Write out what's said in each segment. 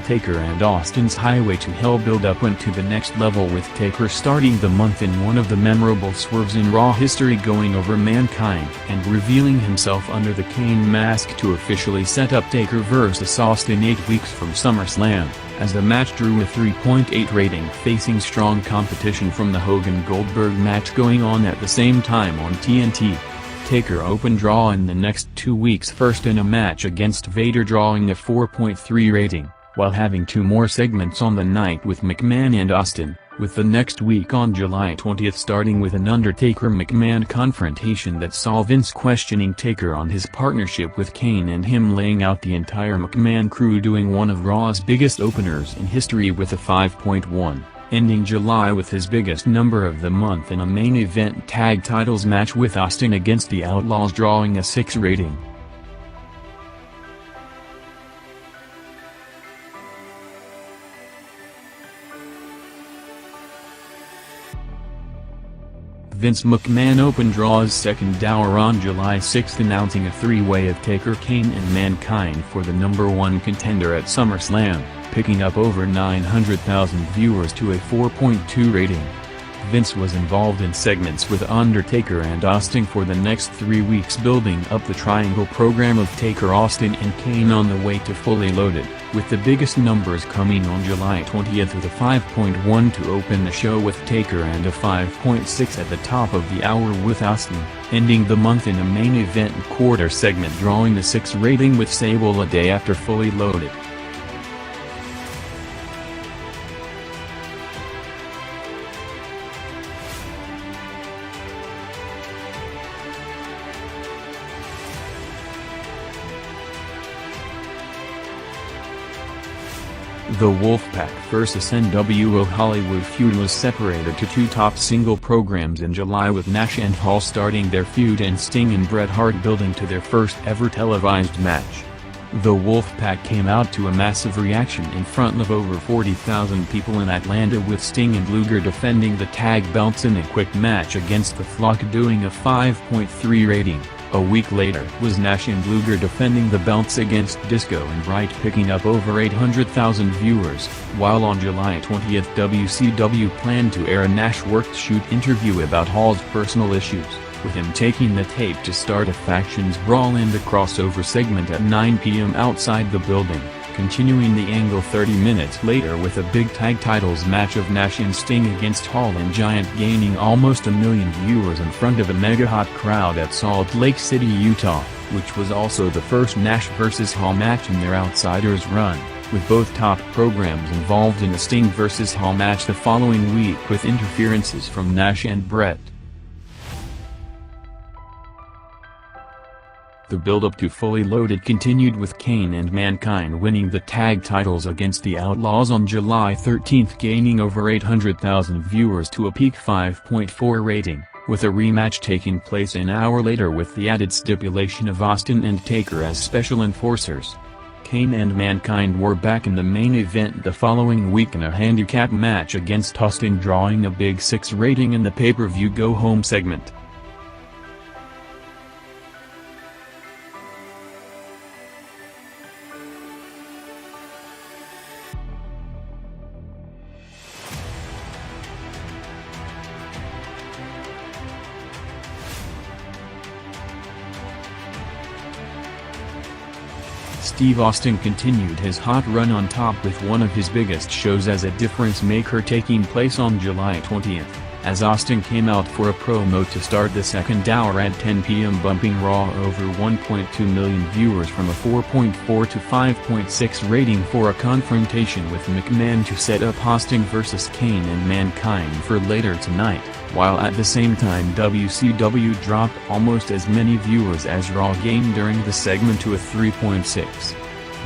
Undertaker and Austin's Highway to Hell build-up went to the next level, with Taker starting the month in one of the memorable swerves in Raw history, going over Mankind and revealing himself under the Kane mask to officially set up Taker vs. Austin 8 weeks from SummerSlam, as the match drew a 3.8 rating, facing strong competition from the Hogan-Goldberg match going on at the same time on TNT. Taker opened Raw in the next 2 weeks, first in a match against Vader drawing a 4.3 rating, while having 2 more segments on the night with McMahon and Austin, with the next week on July 20th starting with an Undertaker-McMahon confrontation that saw Vince questioning Taker on his partnership with Kane and him laying out the entire McMahon crew doing one of Raw's biggest openers in history with a 5.1. Ending July with his biggest number of the month in a main event tag titles match with Austin against the Outlaws drawing a 6 rating. Vince McMahon opened Raw's second hour on July 6, announcing a 3-way of Taker, Kane and Mankind for the #1 contender at SummerSlam, picking up over 900,000 viewers to a 4.2 rating. Vince was involved in segments with Undertaker and Austin for the next 3 weeks, building up the triangle program of Taker, Austin and Kane on the way to Fully Loaded, with the biggest numbers coming on July 20th with a 5.1 to open the show with Taker and a 5.6 at the top of the hour with Austin, ending the month in a main event quarter segment drawing a 6 rating with Sable a day after Fully Loaded. The Wolfpack vs. NWO Hollywood feud was separated to 2 top single programs in July, with Nash and Hall starting their feud and Sting and Bret Hart building to their first ever televised match. The Wolfpack came out to a massive reaction in front of over 40,000 people in Atlanta, with Sting and Luger defending the tag belts in a quick match against the Flock doing a 5.3 rating. A week later was Nash and Luger defending the belts against Disco and Wright, picking up over 800,000 viewers, while on July 20th WCW planned to air a Nash-worked shoot interview about Hall's personal issues, with him taking the tape to start a factions brawl in the crossover segment at 9 p.m. outside the building, continuing the angle 30 minutes later with a big tag titles match of Nash and Sting against Hall and Giant, gaining almost 1 million viewers in front of a mega-hot crowd at Salt Lake City, Utah, which was also the first Nash vs. Hall match in their Outsiders run, with both top programs involved in a Sting vs. Hall match the following week with interferences from Nash and Bret. The build-up to Fully Loaded continued, with Kane and Mankind winning the tag titles against the Outlaws on July 13, gaining over 800,000 viewers to a peak 5.4 rating, with a rematch taking place an hour later with the added stipulation of Austin and Taker as special enforcers. Kane and Mankind were back in the main event the following week in a handicap match against Austin, drawing a big 6 rating in the pay-per-view go-home segment. Steve Austin continued his hot run on top with one of his biggest shows as a difference maker taking place on July 20th, as Austin came out for a promo to start the second hour at 10 p.m. bumping Raw over 1.2 million viewers from a 4.4 to 5.6 rating for a confrontation with McMahon to set up Austin vs. Kane and Mankind for later tonight, while at the same time WCW dropped almost as many viewers as Raw gained during the segment to a 3.6.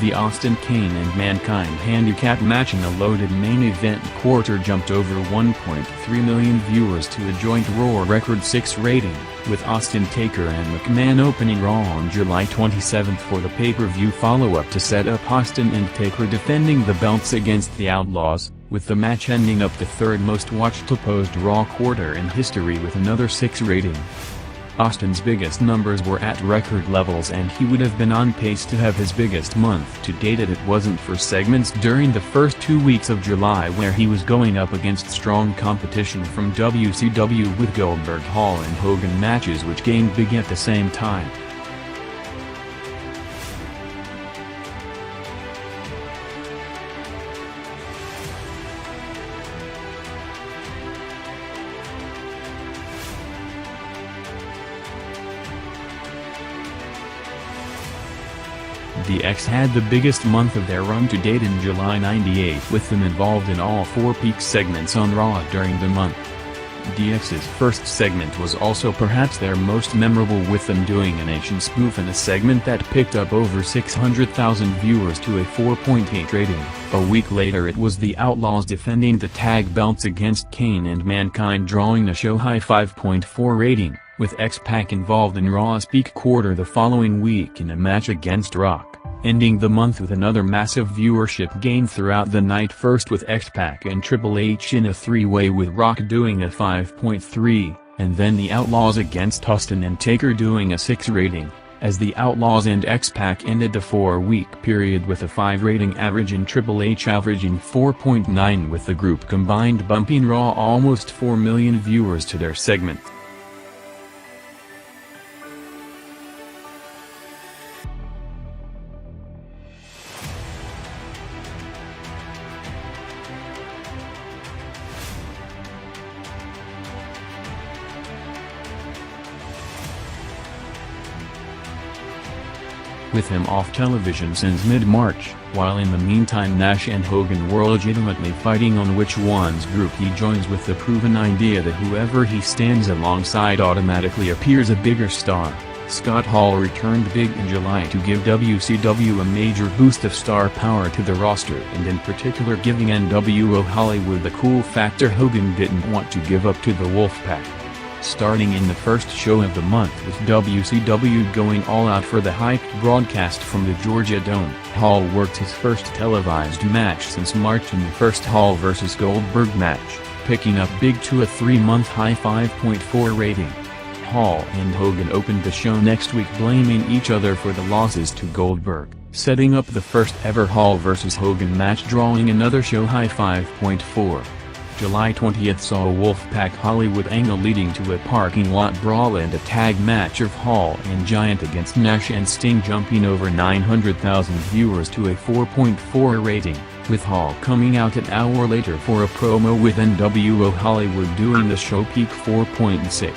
The Austin, Kane and Mankind handicap match in a loaded main event quarter jumped over 1.3 million viewers to a joint Raw record 6 rating, with Austin, Taker and McMahon opening Raw on July 27 for the pay-per-view follow-up to set up Austin and Taker defending the belts against the Outlaws, with the match ending up the third most watched opposed Raw quarter in history with another 6 rating. Austin's biggest numbers were at record levels, and he would have been on pace to have his biggest month to date if it wasn't for segments during the first 2 weeks of July where he was going up against strong competition from WCW with Goldberg, Hall and Hogan matches which gained big at the same time. The X had the biggest month of their run to date in July '98, with them involved in all 4 peak segments on Raw during the month. DX's first segment was also perhaps their most memorable, with them doing a nation spoof in a segment that picked up over 600,000 viewers to a 4.8 rating. A week later it was the Outlaws defending the tag belts against Kane and Mankind, drawing a show-high 5.4 rating, with X-Pac involved in Raw's peak quarter the following week in a match against Rock, ending the month with another massive viewership gain throughout the night, first with X-Pac and Triple H in a 3-way with Rock doing a 5.3, and then the Outlaws against Austin and Taker doing a 6 rating, as the Outlaws and X-Pac ended the 4-week period with a 5 rating average and Triple H averaging 4.9, with the group combined bumping Raw almost 4 million viewers to their segment. With him off television since mid-March, while in the meantime Nash and Hogan were legitimately fighting on which one's group he joins, with the proven idea that whoever he stands alongside automatically appears a bigger star. Scott Hall returned big in July to give WCW a major boost of star power to the roster, and in particular giving NWO Hollywood the cool factor Hogan didn't want to give up to the Wolfpack. Starting in the first show of the month with WCW going all out for the hyped broadcast from the Georgia Dome, Hall worked his first televised match since March in the first Hall vs. Goldberg match, picking up big to a 3-month high 5.4 rating. Hall and Hogan opened the show next week, blaming each other for the losses to Goldberg, setting up the first ever Hall vs. Hogan match, drawing another show-high 5.4. July 20th saw a Wolfpack Hollywood angle leading to a parking lot brawl and a tag match of Hall and Giant against Nash and Sting, jumping over 900,000 viewers to a 4.4 rating, with Hall coming out an hour later for a promo with NWO Hollywood doing the show peak 4.6,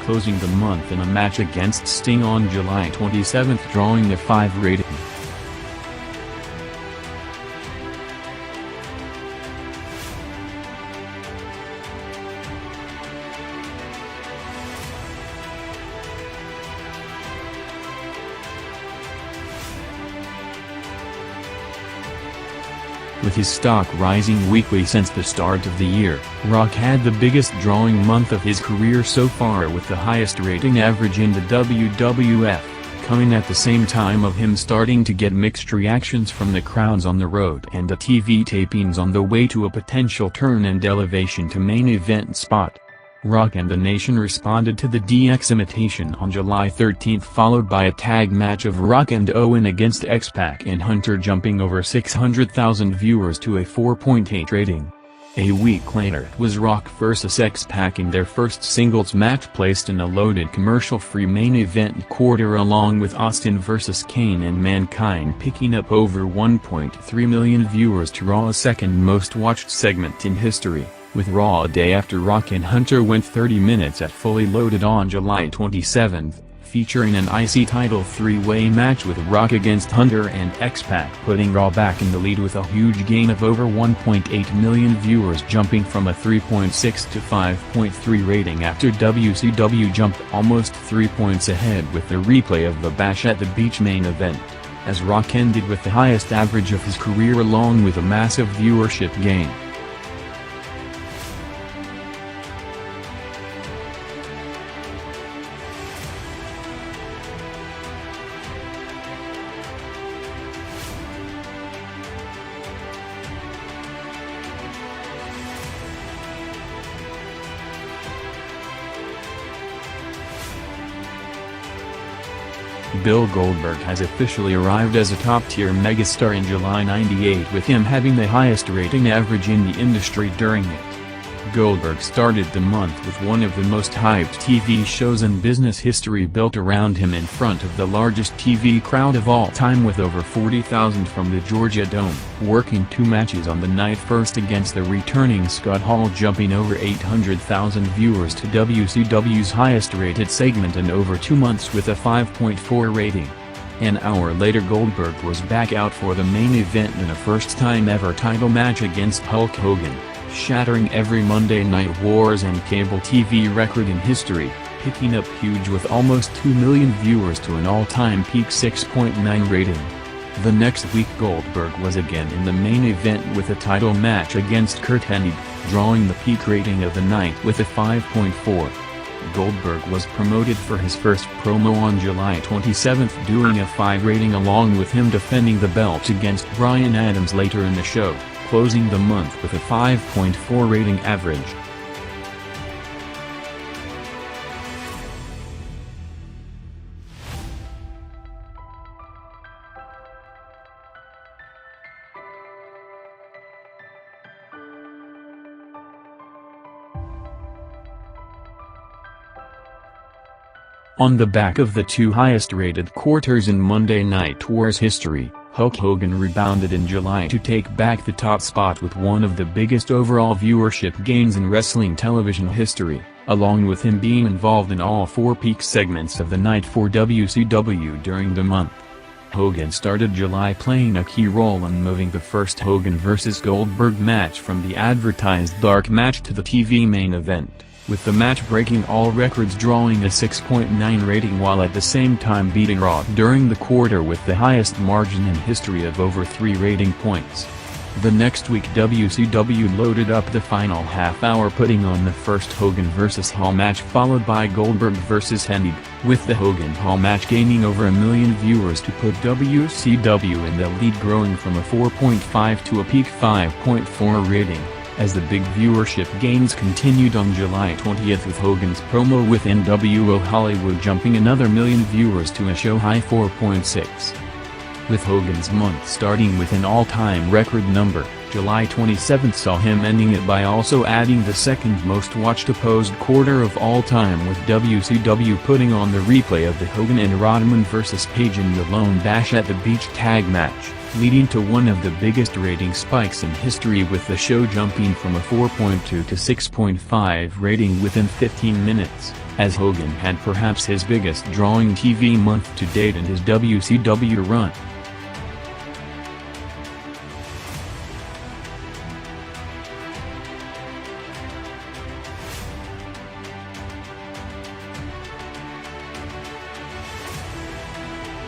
closing the month in a match against Sting on July 27th, drawing a 5 rating. With his stock rising weekly since the start of the year, Rock had the biggest drawing month of his career so far, with the highest rating average in the WWF, coming at the same time of him starting to get mixed reactions from the crowds on the road and the TV tapings on the way to a potential turn and elevation to main event spot. Rock and the Nation responded to the DX imitation on July 13th, followed by a tag match of Rock and Owen against X-Pac and Hunter, jumping over 600,000 viewers to a 4.8 rating. A week later it was Rock vs. X-Pac in their first singles match, placed in a loaded commercial-free main event quarter, along with Austin vs. Kane and Mankind picking up over 1.3 million viewers to Raw's second most watched segment in history, with Raw a day after Rock and Hunter went 30 minutes at Fully Loaded on July 27th, featuring an IC title 3-way match with Rock against Hunter and X-Pac, putting Raw back in the lead with a huge gain of over 1.8 million viewers, jumping from a 3.6 to 5.3 rating after WCW jumped almost 3 points ahead with the replay of the Bash at the Beach main event, as Rock ended with the highest average of his career along with a massive viewership gain. Bill Goldberg has officially arrived as a top-tier megastar in July '98, with him having the highest rating average in the industry during it. Goldberg started the month with one of the most hyped TV shows in business history built around him in front of the largest TV crowd of all time with over 40,000 from the Georgia Dome, working 2 matches on the night, first against the returning Scott Hall, jumping over 800,000 viewers to WCW's highest-rated segment in over 2 months with a 5.4 rating. An hour later, Goldberg was back out for the main event in a first-time ever title match against Hulk Hogan, shattering every Monday Night Wars and cable TV record in history, picking up huge with almost 2 million viewers to an all-time peak 6.9 rating. The next week, Goldberg was again in the main event with a title match against Curt Hennig, drawing the peak rating of the night with a 5.4. Goldberg was promoted for his first promo on July 27, doing a 5 rating, along with him defending the belt against Bryan Adams later in the show, closing the month with a 5.4 rating average. On the back of the 2 highest-rated quarters in Monday Night Wars history, Hulk Hogan rebounded in July to take back the top spot with one of the biggest overall viewership gains in wrestling television history, along with him being involved in all 4 peak segments of the night for WCW during the month. Hogan started July playing a key role in moving the first Hogan vs. Goldberg match from the advertised dark match to the TV main event, with the match breaking all records, drawing a 6.9 rating, while at the same time beating Raw during the quarter with the highest margin in history of over 3 rating points. The next week, WCW loaded up the final half-hour, putting on the first Hogan vs. Hall match, followed by Goldberg vs. Hennig, with the Hogan-Hall match gaining over 1 million viewers to put WCW in the lead, growing from a 4.5 to a peak 5.4 rating, as the big viewership gains continued on July 20th, with Hogan's promo with NWO Hollywood jumping another 1 million viewers to a show-high 4.6. With Hogan's month starting with an all-time record number, July 27th saw him ending it by also adding the second most watched opposed quarter of all time, with WCW putting on the replay of the Hogan and Rodman vs. Page in the Lone Bash at the Beach tag match, leading to one of the biggest rating spikes in history, with the show jumping from a 4.2 to 6.5 rating within 15 minutes, as Hogan had perhaps his biggest drawing TV month to date in his WCW run.